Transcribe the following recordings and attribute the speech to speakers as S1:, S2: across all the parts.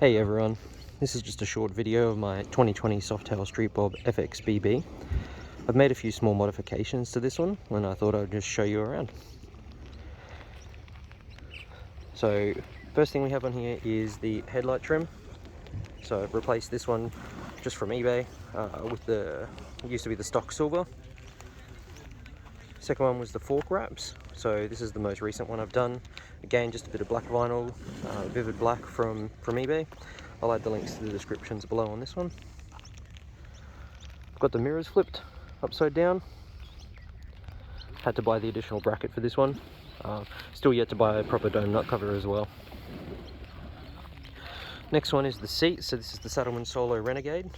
S1: Hey everyone, this is just a short video of my 2020 Softail Street Bob FXBB. I've made a few small modifications to this one and I thought I'd just show you around. So first thing we have on here is the headlight trim. So I've replaced this one just from eBay with it used to be the stock silver. Second one was the fork wraps. So this is the most recent one I've done. Again, just a bit of black vinyl, vivid black from eBay. I'll add the links to the descriptions below on this one. I've got the mirrors flipped upside down. Had to buy the additional bracket for this one. Still yet to buy a proper dome nut cover as well. Next one is the seat. So this is the Saddlemen Solo Renegade.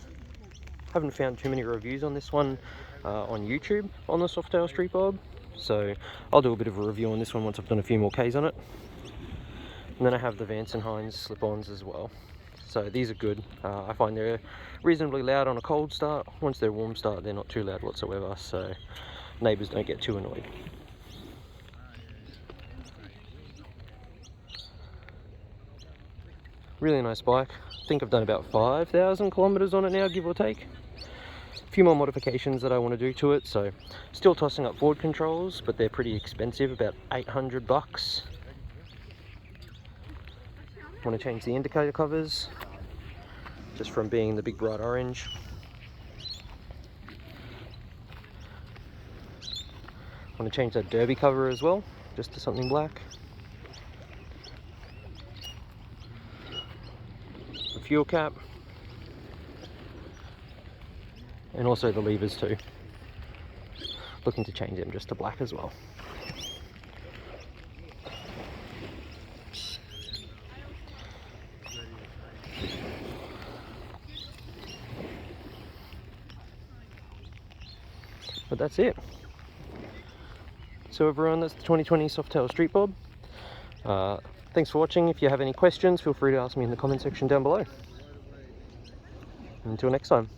S1: Haven't found too many reviews on this one on YouTube on the Softail Street Bob. So I'll do a bit of a review on this one once I've done a few more Ks on it. And then I have the Vance Hines slip-ons as well. So these are good. I find they're reasonably loud on a cold start. Once they're warm start, they're not too loud whatsoever, so neighbours don't get too annoyed. Really nice bike. I think I've done about 5,000 kilometers on it now, give or take. A few more modifications that I want to do to it, so still tossing up forward controls, but they're pretty expensive, about 800 bucks. Want to change the indicator covers, just from being the big bright orange. Want to change that derby cover as well, just to something black. The fuel cap. And also the levers too. Looking to change them just to black as well. But that's it. So everyone, that's the 2020 Softail Street Bob. Thanks for watching. If you have any questions, feel free to ask me in the comment section down below. Until next time.